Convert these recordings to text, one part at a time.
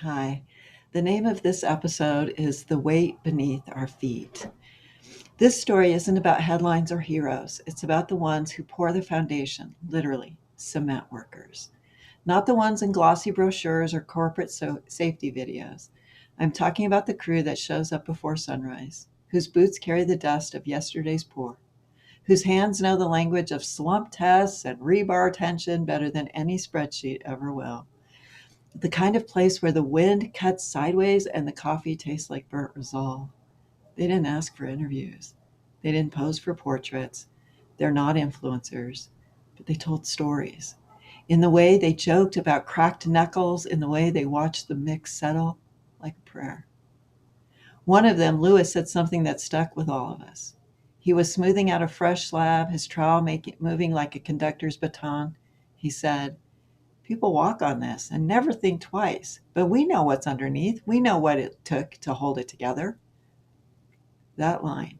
Hi. The name of this episode is The Weight Beneath Our Feet. This story isn't about headlines or heroes. It's about the ones who pour the foundation, literally, cement workers. Not the ones in glossy brochures or corporate safety videos. I'm talking about the crew that shows up before sunrise, whose boots carry the dust of yesterday's pour, whose hands know the language of slump tests and rebar tension better than any spreadsheet ever will. The kind of place where the wind cuts sideways and the coffee tastes like burnt resolve. They didn't ask for interviews. They didn't pose for portraits. They're not influencers, but they told stories. In the way they joked about cracked knuckles, in the way they watched the mix settle like a prayer. One of them, Lewis, said something that stuck with all of us. He was smoothing out a fresh slab, his trowel moving like a conductor's baton. He said, "People walk on this and never think twice, but we know what's underneath. We know what it took to hold it together." That line,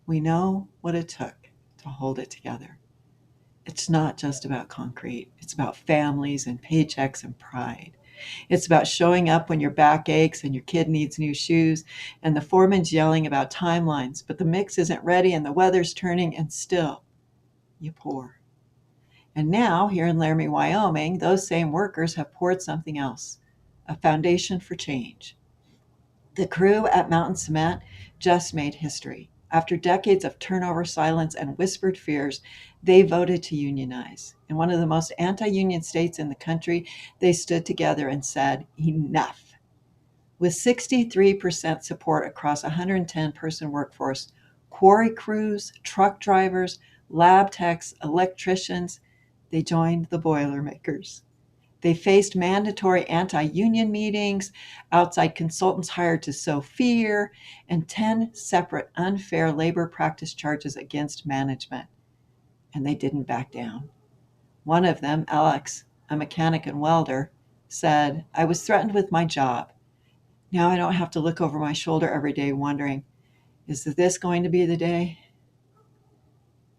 we know what it took to hold it together. It's not just about concrete. It's about families and paychecks and pride. It's about showing up when your back aches and your kid needs new shoes and the foreman's yelling about timelines, but the mix isn't ready and the weather's turning and still you pour. And now, here in Laramie, Wyoming, those same workers have poured something else, a foundation for change. The crew at Mountain Cement just made history. After decades of turnover, silence, and whispered fears, they voted to unionize. In one of the most anti union states in the country, they stood together and said, "Enough." With 63% support across a 110-person workforce, quarry crews, truck drivers, lab techs, electricians, they joined the Boilermakers. They faced mandatory anti-union meetings, outside consultants hired to sow fear, and 10 separate unfair labor practice charges against management. And they didn't back down. One of them, Alex, a mechanic and welder, said, "I was threatened with my job. Now I don't have to look over my shoulder every day wondering, is this going to be the day?"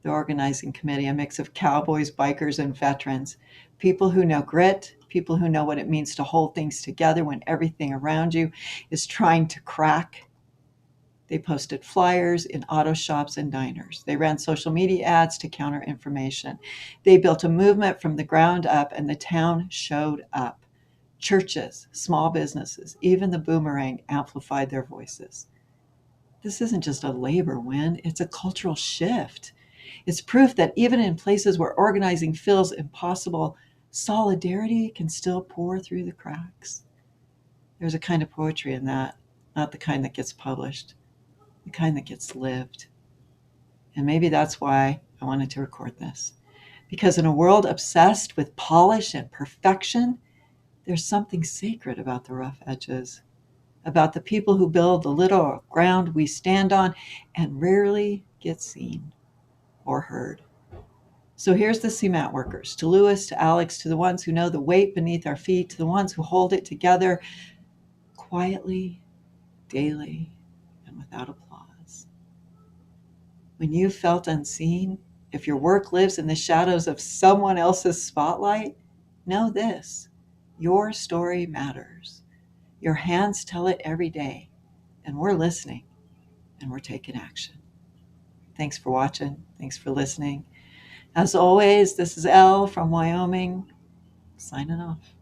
The organizing committee, a mix of cowboys, bikers, and veterans, people who know grit, people who know what it means to hold things together when everything around you is trying to crack. They posted flyers in auto shops and diners. They ran social media ads to counter information. They built a movement from the ground up, and the town showed up. Churches, small businesses, even the boomerang amplified their voices. This isn't just a labor win, it's a cultural shift. It's proof that even in places where organizing feels impossible, solidarity can still pour through the cracks. There's a kind of poetry in that, not the kind that gets published, the kind that gets lived. And maybe that's why I wanted to record this. Because in a world obsessed with polish and perfection, there's something sacred about the rough edges, about the people who build the little ground we stand on and rarely get seen or heard. So here's the cement workers, to Lewis, to Alex, to the ones who know the weight beneath our feet, to the ones who hold it together quietly, daily, and without applause. When you felt unseen, if your work lives in the shadows of someone else's spotlight, know this: your story matters. Your hands tell it every day, and we're listening, and we're taking action. Thanks for watching. Thanks for listening. As always, this is Elle from Wyoming, signing off.